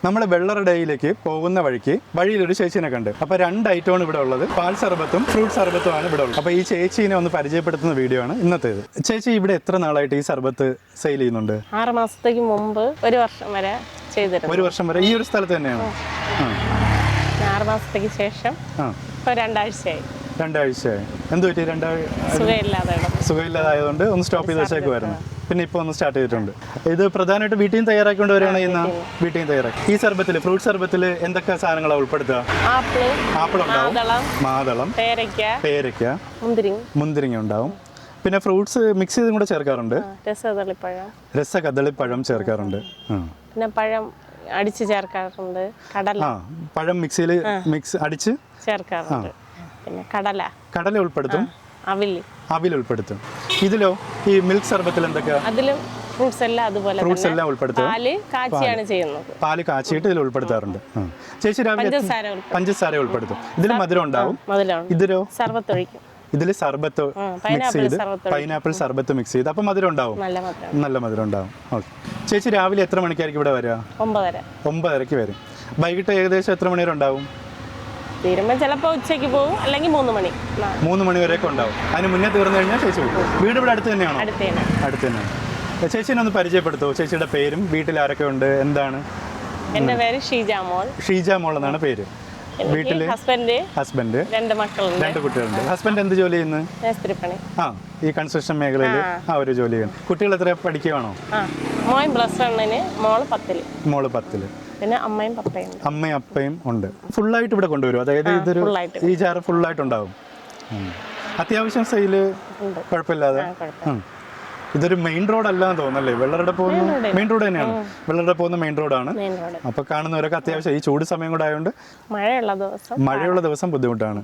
നമ്മൾ വെള്ളറടയിലേക്ക് പോകുന്ന വഴിയിലൊരു ചേച്ചീനെ കണ്ട്. അപ്പോൾ 2 ഐറ്റമാണ് ഇവിടെ ഉള്ളത്. പാൽ സർബത്തും ഫ്രൂട്ട് സർബത്തുമാണ് ഇവിടെ ഉള്ളത്. അപ്പോൾ ഈ ചേച്ചീനെ ഒന്ന് പരിചയപ്പെടുത്തുന്ന വീഡിയോ ആണ് ഇന്നത്തേത്. ചേച്ചി ഇവിടെ എത്ര നാളായിട്ട് ഈ സർബത്ത് സെയിൽ ചെയ്യുന്നുണ്ട്? 6 മാസത്തേക്ക് മുമ്പ് 1 വർഷം വരെ ചെയ്തിരുന്നു. 1 വർഷം വരെ ഈ ഒരു സ്ഥലത്ത് തന്നെയാണ്? 6 മാസത്തേക്ക് ശേഷം ഇപ്പോൾ 2 ആഴ്ചയായി. 2 ആഴ്ചയായി. എന്ത് പറ്റി? സുഖമില്ലാതായതുകൊണ്ട് ഒന്ന് സ്റ്റോപ്പ് ചെയ്ത് വെച്ചേക്കുമായിരുന്നു. പിന്നെ ഇപ്പോൾ ഒന്ന് സ്റ്റാർട്ട് ചെയ്തിട്ടുണ്ട്. ഇത് പ്രധാനമായിട്ട് വീട്ടിൽ നിന്ന് തയ്യാറാക്കിക്കൊണ്ട് വരികയാണ് ചെയ്യുന്ന? വീട്ടിൽ നിന്ന് തയ്യാറാക്കി. ഈ സർബത്തിൽ ഫ്രൂട്ട് സർബത്തിൽ എന്തൊക്കെ സാധനങ്ങളാണ് ഉൾപ്പെടുത്തുക? ആപ്പിൾ ഉണ്ടാവും, മാതളം, പേരയ്ക്ക, മുന്തിരിങ്ങ ഉണ്ടാവും. പിന്നെ ഫ്രൂട്ട്സ് മിക്സ് ചെയ്തും കൂടെ ചേർക്കാറുണ്ട്. രസകദളിപ്പഴം ചേർക്കാറുണ്ട്. പിന്നെ പഴം അടിച്ച് ചേർക്കാറുണ്ട്. പഴം മിക്സിയിൽ അടിച്ച് ചേർക്കാറുണ്ട്. പിന്നെ കടല ഉൾപ്പെടുത്തും. അവിൽ ഉൾപ്പെടുത്തും. ഇതിലോ ഈ മിൽക്ക് സർബത്തിൽ എന്തൊക്കെയാ? അതിലും ഫ്രൂട്ട്സ് എല്ലാം ഉൾപ്പെടുത്തും. പാല് കാച്ചിയിട്ട് ഇതിൽ ഉൾപ്പെടുത്താറുണ്ട്. ചേച്ചി രാവിലെ പഞ്ചസാര ഉൾപ്പെടുത്തും. ഇതിൽ മധുരം ഉണ്ടാവും. ഇതിലോ ഇതിൽ സർബത്ത് മിക്സ് ചെയ്ത് പൈനാപ്പിൾ സർബത്ത് മിക്സ് ചെയ്ത് അപ്പം മധുരം ഉണ്ടാവും. നല്ല മധുരം ഉണ്ടാവും. ഓക്കെ. ചേച്ചി രാവിലെ എത്ര മണിക്കായിരിക്കും ഇവിടെ വരിക? 9:30 വരും. വൈകിട്ട് ഏകദേശം എത്ര മണി വരെ ഉണ്ടാവും? ചിലപ്പോൾ ഉച്ചയ്ക്ക് പോകും, അല്ലെങ്കിൽ 3 മണി വരെയൊക്കെ ഉണ്ടാവും. അതിന് മുന്നേ തീർന്നു കഴിഞ്ഞാൽ ചേച്ചി പോകും. വീട് ഇവിടെ അടുത്ത് തന്നെയാണോ? അടുത്ത് തന്നെയാണ്. ചേച്ചിനെ ഒന്ന് പരിചയപ്പെടുത്തോ? ചേച്ചിയുടെ പേരും വീട്ടിൽ ആരൊക്കെ ഉണ്ട്, എന്താണ്? എൻ്റെ പേര് ഷീജ മോൾ എന്നാണ് പേര്. വീട്ടില് ഹസ്ബൻഡ് 2 കുട്ടികളുണ്ട്. ഹസ്ബൻഡ് എന്ത് ജോലി ചെയ്യുന്നു? ഈ കൺസ്ട്രക്ഷൻ മേഖലയിൽ ഒരു ജോലി ചെയ്യുന്നു. കുട്ടികൾ എത്ര പഠിക്കുകയാണോ? മോൻ +1, മോള് 10. പിന്നെ അമ്മയും അപ്പയും ഉണ്ട്. ഫുള്ളായിട്ട് ഇവിടെ കൊണ്ടുവരും? അതായത് ഇതൊരു ഈ ജാറ് ഫുള്ളായിട്ടുണ്ടാവും. അത്യാവശ്യം സെയില് കുഴപ്പമില്ലാതെ. ഇതൊരു മെയിൻ റോഡ് അല്ലാന്ന് തോന്നല്ലേ? വെള്ളറട പോകുന്ന മെയിൻ റോഡ് തന്നെയാണ്. വെള്ളറട പോകുന്ന മെയിൻ റോഡാണ്. അപ്പൊ കാണുന്നവരൊക്കെ അത്യാവശ്യം ഈ ചൂട് സമയം കൂടെ ആയതുകൊണ്ട് മഴയുള്ള ദിവസം ബുദ്ധിമുട്ടാണ്.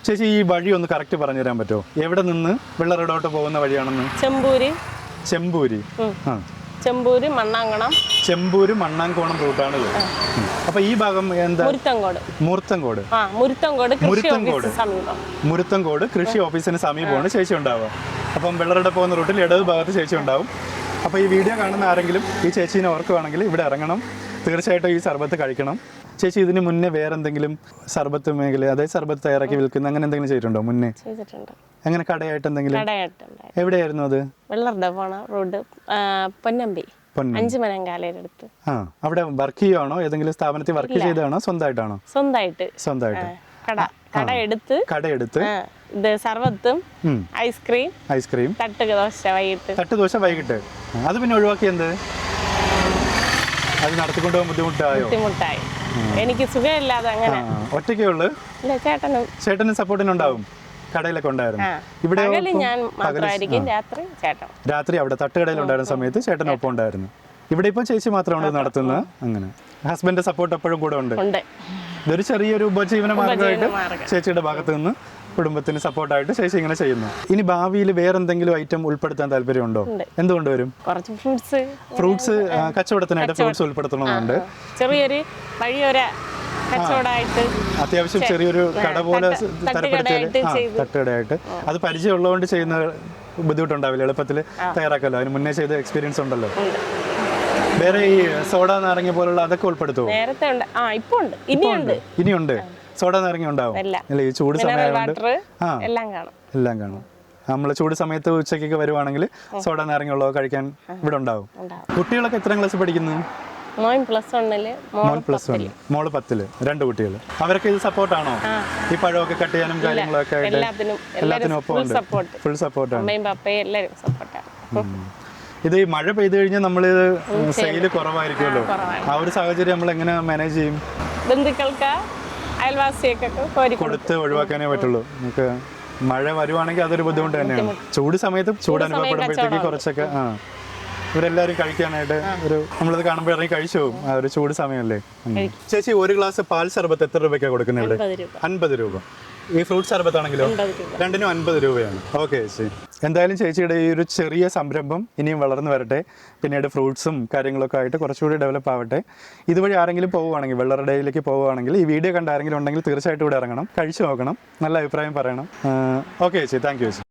ചേച്ചി ഈ വഴി ഒന്ന് കറക്റ്റ് പറഞ്ഞു തരാൻ പറ്റുമോ? എവിടെ നിന്ന് വെള്ളറടോട്ട് പോകുന്ന വഴിയാണെന്ന്? ചെമ്പൂര് മണ്ണാങ്കോണം റൂട്ടാണ്. അപ്പൊ ഈ ഭാഗം എന്താ? മുരുത്തങ്കോട് കൃഷി ഓഫീസിന് സമീപമാണ് ചേച്ചി ഉണ്ടാവുക. അപ്പം വെള്ളറട പോകുന്ന റൂട്ടിൽ ഇടത് ഭാഗത്ത് ചേച്ചി ഉണ്ടാവും. അപ്പോൾ ഈ വീഡിയോ കാണുന്ന ആരെങ്കിലും ഈ ചേച്ചീനെ ഓർക്കുകയാണെങ്കിൽ ഇവിടെ ഇറങ്ങണം. തീർച്ചയായിട്ടും ഈ സർബത്ത് കഴിക്കണം. ചേച്ചി ഇതിന് മുന്നേ വേറെ എന്തെങ്കിലും സർബത്ത് മേഖല, അതായത് സർബത്ത് തയ്യാറാക്കി വിൽക്കുന്ന അങ്ങനെ എന്തെങ്കിലും ചെയ്തിട്ടുണ്ടോ മുന്നേ? അങ്ങനെ കടയായിട്ട് എന്തെങ്കിലും? എവിടെയായിരുന്നു അത്? അവിടെ വർക്ക് ചെയ്യുവാണോ? ഏതെങ്കിലും സ്ഥാപനത്തിൽ വർക്ക് ചെയ്താണോ? സ്വന്തമായിട്ടാണോ? സ്വന്തമായിട്ട് കടയെടുത്ത് സർബത്തും ഐസ്ക്രീം തട്ടുദോശ വൈകിട്ട്. അത് പിന്നെ ഒഴിവാക്കി എന്ത്? അത് നടത്തിക്കൊണ്ടുപോകാൻ ബുദ്ധിമുട്ടായി. എനിക്ക് സുഖമില്ലാതെ അങ്ങനെ ഒറ്റയ്ക്കേ ഉള്ളു? ചേട്ടനും സപ്പോർട്ടിനുണ്ടാവും? കടയിലൊക്കെ ഉണ്ടായിരുന്നു. ഇവിടെ രാത്രി അവിടെ തട്ടുകടയിൽ ഉണ്ടായിരുന്ന സമയത്ത് ചേട്ടനൊപ്പം ഉണ്ടായിരുന്നു. ഇവിടെ ഇപ്പൊ ചേച്ചി മാത്രമാണ് നടത്തുന്നത്. അങ്ങനെ ഹസ്ബൻഡിന്റെ സപ്പോർട്ട് എപ്പോഴും കൂടെ ഉണ്ട്. ഇതൊരു ചെറിയൊരു ഉപജീവന മാർഗമായിട്ട് ചേച്ചിയുടെ ഭാഗത്ത് നിന്ന് കുടുംബത്തിന് സപ്പോർട്ടായിട്ട് ചേച്ചി ഇങ്ങനെ ചെയ്യുന്നു. ഇനി ഭാവിയിൽ വേറെന്തെങ്കിലും ഐറ്റം ഉൾപ്പെടുത്താൻ താല്പര്യമുണ്ടോ? എന്തുകൊണ്ട് വരും? ഫ്രൂട്ട്സ് കച്ചവടത്തിനായിട്ട് ഫ്രൂട്ട്സ് ഉൾപ്പെടുത്തണമെന്നുണ്ട്. അത്യാവശ്യം ചെറിയൊരു കട പോലെ തട്ടുകടയായിട്ട് അത് പരിചയമുള്ളതുകൊണ്ട് ചെയ്യുന്ന ബുദ്ധിമുട്ടുണ്ടാവില്ല. എളുപ്പത്തിൽ തയ്യാറാക്കല്ലോ. അതിന് മുന്നേ ചെയ്ത എക്സ്പീരിയൻസ് ഉണ്ടല്ലോ. വേറെ ഈ സോഡ നാരങ്ങ പോലുള്ള അതൊക്കെ ഉൾപ്പെടുത്തുമോ? ഇനിയുണ്ട്. സോഡ നാരങ്ങ ഉണ്ടാവും അല്ലേ? ഈ ചൂട് സമയമായതുകൊണ്ട് എല്ലാം കാണും. നമ്മൾ ചൂട് സമയത്ത് ഉച്ചയ്ക്കൊക്കെ വരുവാണെങ്കിൽ സോഡ നാരങ്ങ ഉള്ളത് കഴിക്കാൻ ഇവിടെ ഉണ്ടാവും. കുട്ടികളൊക്കെ എത്രാം ക്ലാസ് പഠിക്കുന്നു? മോൻ +1, മോള് 10. 2 കുട്ടികൾ. അവരൊക്കെ ഇത് സപ്പോർട്ടാണോ? ഈ പഴമൊക്കെ കട്ട് ചെയ്യാനും കാര്യങ്ങളൊക്കെ ആയിട്ട് എല്ലാത്തിനും ഒപ്പം ഉണ്ട്. ഫുൾ സപ്പോർട്ടാണ്. ഇത് ഈ മഴ പെയ്തു കഴിഞ്ഞാൽ നമ്മൾ സെയില് കുറവായിരിക്കുമല്ലോ. ആ ഒരു സാഹചര്യം നമ്മൾ എങ്ങനെ മാനേജ് ചെയ്യും? ബന്ധുക്കൾക്ക് അയൽവാസിയൊക്കെ കൊടുത്ത് ഒഴിവാക്കാനേ പറ്റുള്ളൂ. നമുക്ക് മഴ വരുവാണെങ്കിൽ അതൊരു ബുദ്ധിമുട്ട് തന്നെയാണ്. ചൂട് സമയത്ത് ചൂട് അനുഭവപ്പെടുമ്പോഴത്തേക്ക് കുറച്ചൊക്കെ ഇവരെല്ലാവരും കഴിക്കാനായിട്ട് നമ്മളത് കാണുമ്പോൾ ഇറങ്ങി കഴിച്ചു പോകും. ആ ഒരു ചൂട് സമയമല്ലേ. ചേച്ചി 1 ഗ്ലാസ് പാൽ സർബത്ത് എത്ര രൂപയ്ക്കാണ് കൊടുക്കുന്നത് ഇവിടെ? 50 രൂപ. ഈ ഫ്രൂട്ട് സർബത്ത് ആണെങ്കിലോ? രണ്ടിനും 50 രൂപയാണ്. ഓക്കെ ചേച്ചി. എന്തായാലും ചേച്ചിയുടെ ഈ ഒരു ചെറിയ സംരംഭം ഇനിയും വളർന്നു വരട്ടെ. പിന്നീട് ഫ്രൂട്ട്സും കാര്യങ്ങളൊക്കെ ആയിട്ട് കുറച്ചുകൂടി ഡെവലപ്പ് ആവട്ടെ. ഇതുവഴി ആരെങ്കിലും പോവുകയാണെങ്കിൽ, വെള്ളറടയിലേക്ക് പോവുകയാണെങ്കിൽ, ഈ വീഡിയോ കണ്ട ആരെങ്കിലും ഉണ്ടെങ്കിൽ തീർച്ചയായിട്ടും ഇവിടെ ഇറങ്ങണം, കഴിച്ചു നോക്കണം, നല്ല അഭിപ്രായം പറയണം. ഓക്കെ ചേച്ചി, താങ്ക് യു ചേച്ചി.